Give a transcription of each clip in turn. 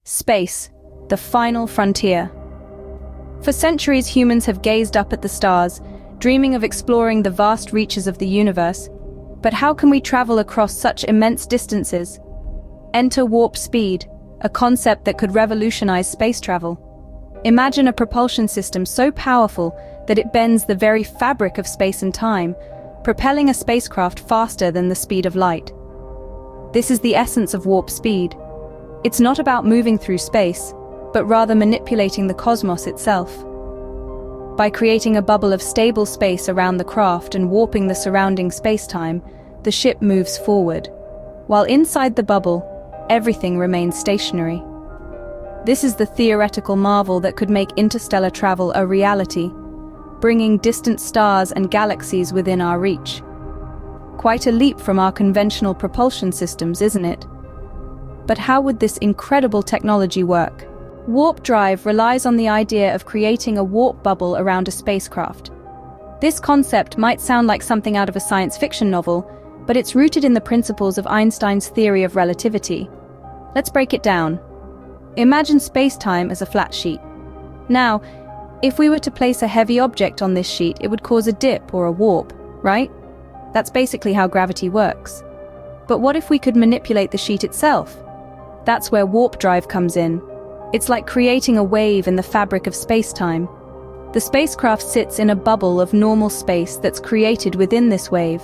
Space, the final frontier. For centuries, humans have gazed up at the stars, dreaming of exploring the vast reaches of the universe. But how can we travel across such immense distances? Enter warp speed, a concept that could revolutionize space travel. Imagine a propulsion system so powerful that it bends the very fabric of space and time, propelling a spacecraft faster than the speed of light. This is the essence of warp speed. It's not about moving through space, but rather manipulating the cosmos itself. By creating a bubble of stable space around the craft and warping the surrounding space-time, the ship moves forward. While inside the bubble, everything remains stationary. This is the theoretical marvel that could make interstellar travel a reality, bringing distant stars and galaxies within our reach. Quite a leap from our conventional propulsion systems, isn't it? But how would this incredible technology work? Warp drive relies on the idea of creating a warp bubble around a spacecraft. This concept might sound like something out of a science fiction novel, but it's rooted in the principles of Einstein's theory of relativity. Let's break it down. Imagine space-time as a flat sheet. Now, if we were to place a heavy object on this sheet, it would cause a dip or a warp, right? That's basically how gravity works. But what if we could manipulate the sheet itself? That's where warp drive comes in. It's like creating a wave in the fabric of space-time. The spacecraft sits in a bubble of normal space that's created within this wave.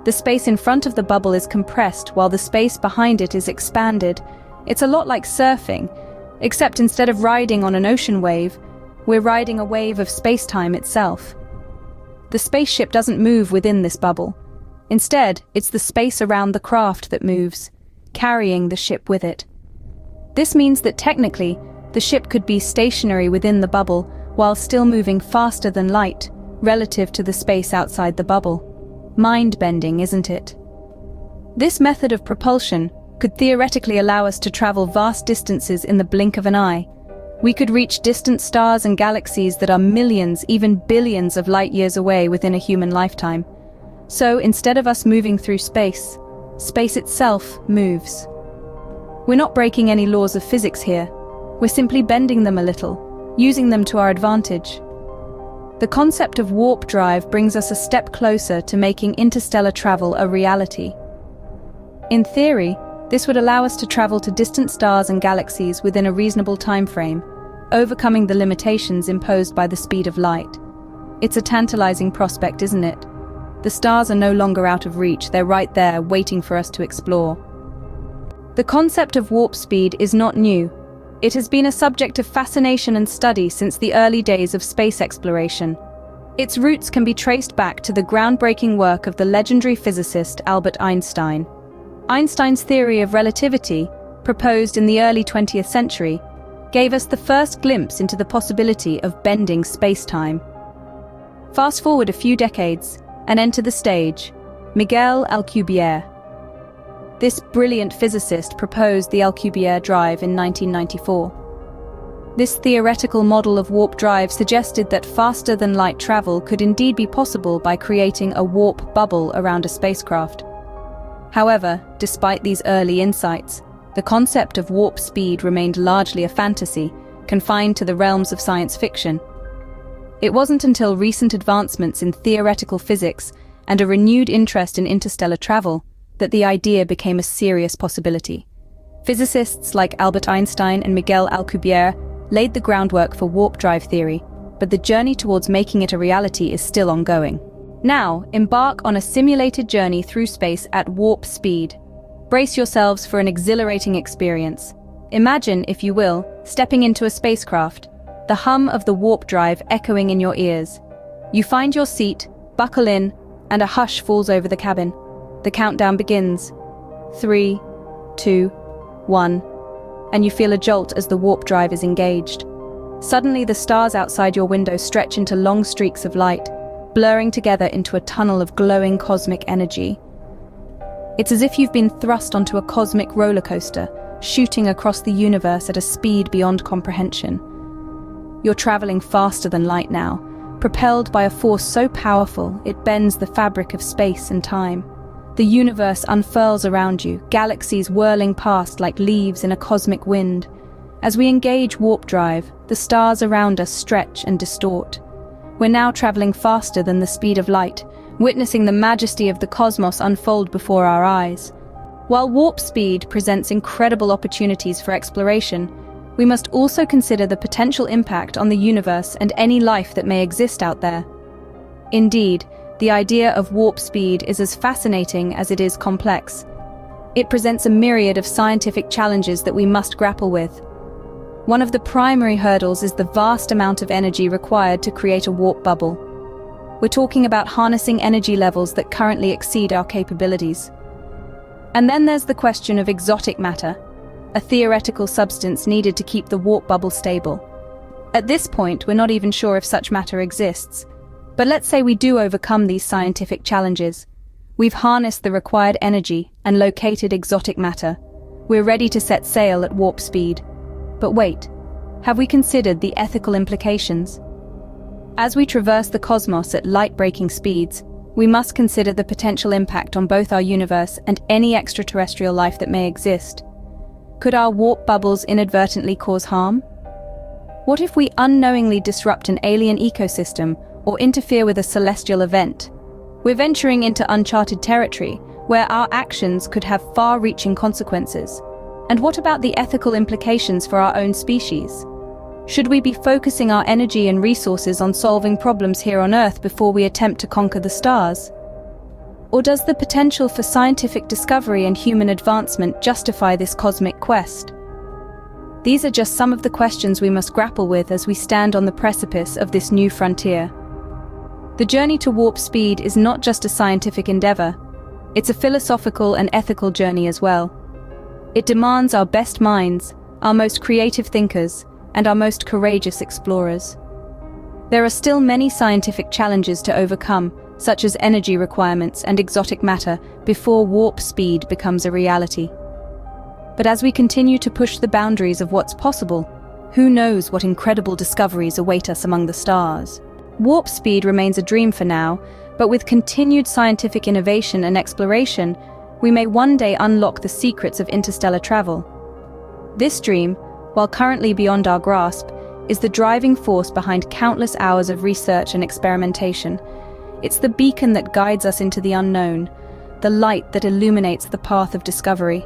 The space in front of the bubble is compressed while the space behind it is expanded. It's a lot like surfing, except instead of riding on an ocean wave, we're riding a wave of space-time itself. The spaceship doesn't move within this bubble. Instead, it's the space around the craft that moves, carrying the ship with it. This means that technically, the ship could be stationary within the bubble while still moving faster than light relative to the space outside the bubble. Mind-bending, isn't it? This method of propulsion could theoretically allow us to travel vast distances in the blink of an eye. We could reach distant stars and galaxies that are millions, even billions of light years away within a human lifetime. So instead of us moving through space, space itself moves. We're not breaking any laws of physics here. We're simply bending them a little, using them to our advantage. The concept of warp drive brings us a step closer to making interstellar travel a reality. In theory, this would allow us to travel to distant stars and galaxies within a reasonable time frame, overcoming the limitations imposed by the speed of light. It's a tantalizing prospect, isn't it? The stars are no longer out of reach, they're right there, waiting for us to explore. The concept of warp speed is not new. It has been a subject of fascination and study since the early days of space exploration. Its roots can be traced back to the groundbreaking work of the legendary physicist Albert Einstein. Einstein's theory of relativity, proposed in the early 20th century, gave us the first glimpse into the possibility of bending space-time. Fast forward a few decades, and enter the stage, Miguel Alcubierre. This brilliant physicist proposed the Alcubierre drive in 1994. This theoretical model of warp drive suggested that faster-than-light travel could indeed be possible by creating a warp bubble around a spacecraft. However, despite these early insights, the concept of warp speed remained largely a fantasy, confined to the realms of science fiction. It wasn't until recent advancements in theoretical physics and a renewed interest in interstellar travel that the idea became a serious possibility. Physicists like Albert Einstein and Miguel Alcubierre laid the groundwork for warp drive theory, but the journey towards making it a reality is still ongoing. Now, embark on a simulated journey through space at warp speed. Brace yourselves for an exhilarating experience. Imagine, if you will, stepping into a spacecraft, the hum of the warp drive echoing in your ears. You find your seat, buckle in, and a hush falls over the cabin. The countdown begins. 3, 2, 1, and you feel a jolt as the warp drive is engaged. Suddenly, the stars outside your window stretch into long streaks of light, blurring together into a tunnel of glowing cosmic energy. It's as if you've been thrust onto a cosmic roller coaster, shooting across the universe at a speed beyond comprehension. You're traveling faster than light now, propelled by a force so powerful it bends the fabric of space and time. The universe unfurls around you, galaxies whirling past like leaves in a cosmic wind. As we engage warp drive, the stars around us stretch and distort. We're now traveling faster than the speed of light, witnessing the majesty of the cosmos unfold before our eyes. While warp speed presents incredible opportunities for exploration, we must also consider the potential impact on the universe and any life that may exist out there. Indeed, the idea of warp speed is as fascinating as it is complex. It presents a myriad of scientific challenges that we must grapple with. One of the primary hurdles is the vast amount of energy required to create a warp bubble. We're talking about harnessing energy levels that currently exceed our capabilities. And then there's the question of exotic matter, a theoretical substance needed to keep the warp bubble stable. At this point, we're not even sure if such matter exists. But let's say we do overcome these scientific challenges. We've harnessed the required energy and located exotic matter. We're ready to set sail at warp speed. But wait, have we considered the ethical implications? As we traverse the cosmos at light-breaking speeds, we must consider the potential impact on both our universe and any extraterrestrial life that may exist. Could our warp bubbles inadvertently cause harm? What if we unknowingly disrupt an alien ecosystem or interfere with a celestial event? We're venturing into uncharted territory, where our actions could have far-reaching consequences. And what about the ethical implications for our own species? Should we be focusing our energy and resources on solving problems here on Earth before we attempt to conquer the stars? Or does the potential for scientific discovery and human advancement justify this cosmic quest? These are just some of the questions we must grapple with as we stand on the precipice of this new frontier. The journey to warp speed is not just a scientific endeavor, it's a philosophical and ethical journey as well. It demands our best minds, our most creative thinkers, and our most courageous explorers. There are still many scientific challenges to overcome, such as energy requirements and exotic matter, before warp speed becomes a reality. But as we continue to push the boundaries of what's possible, who knows what incredible discoveries await us among the stars? Warp speed remains a dream for now, but with continued scientific innovation and exploration, we may one day unlock the secrets of interstellar travel. This dream, while currently beyond our grasp, is the driving force behind countless hours of research and experimentation. It's the beacon that guides us into the unknown, the light that illuminates the path of discovery.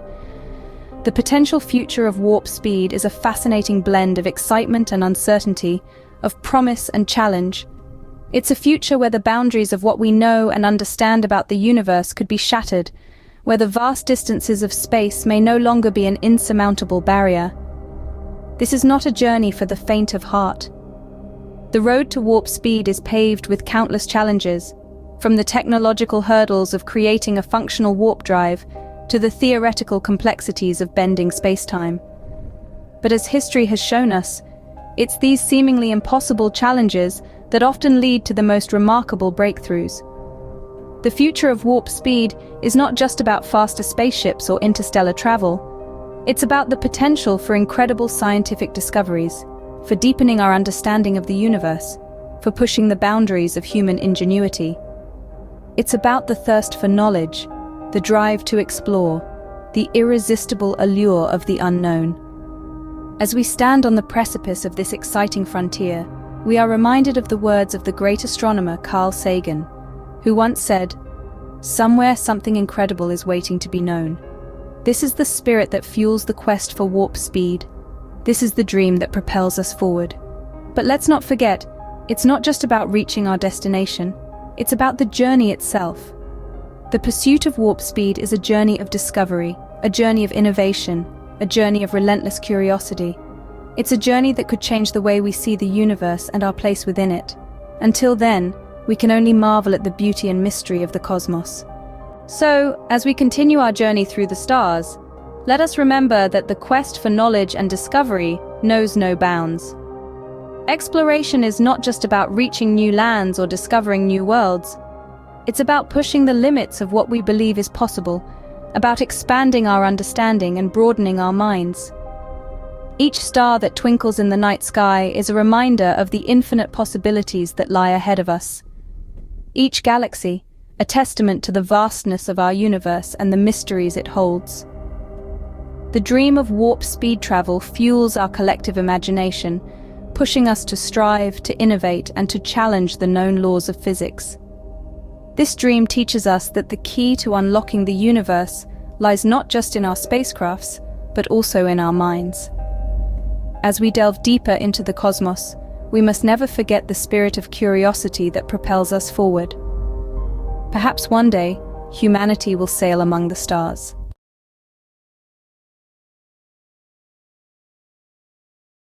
The potential future of warp speed is a fascinating blend of excitement and uncertainty, of promise and challenge. It's a future where the boundaries of what we know and understand about the universe could be shattered, where the vast distances of space may no longer be an insurmountable barrier. This is not a journey for the faint of heart. The road to warp speed is paved with countless challenges, from the technological hurdles of creating a functional warp drive to the theoretical complexities of bending space-time. But as history has shown us, it's these seemingly impossible challenges that often lead to the most remarkable breakthroughs. The future of warp speed is not just about faster spaceships or interstellar travel. It's about the potential for incredible scientific discoveries, for deepening our understanding of the universe, for pushing the boundaries of human ingenuity. It's about the thirst for knowledge, the drive to explore, the irresistible allure of the unknown. As we stand on the precipice of this exciting frontier, we are reminded of the words of the great astronomer Carl Sagan, who once said, "Somewhere something incredible is waiting to be known." This is the spirit that fuels the quest for warp speed. This is the dream that propels us forward. But let's not forget, it's not just about reaching our destination, it's about the journey itself. The pursuit of warp speed is a journey of discovery, a journey of innovation, a journey of relentless curiosity. It's a journey that could change the way we see the universe and our place within it. Until then, we can only marvel at the beauty and mystery of the cosmos. So, as we continue our journey through the stars, let us remember that the quest for knowledge and discovery knows no bounds. Exploration is not just about reaching new lands or discovering new worlds. It's about pushing the limits of what we believe is possible, about expanding our understanding and broadening our minds. Each star that twinkles in the night sky is a reminder of the infinite possibilities that lie ahead of us. Each galaxy, a testament to the vastness of our universe and the mysteries it holds. The dream of warp speed travel fuels our collective imagination, pushing us to strive, to innovate, and to challenge the known laws of physics. This dream teaches us that the key to unlocking the universe lies not just in our spacecrafts, but also in our minds. As we delve deeper into the cosmos, we must never forget the spirit of curiosity that propels us forward. Perhaps one day, humanity will sail among the stars.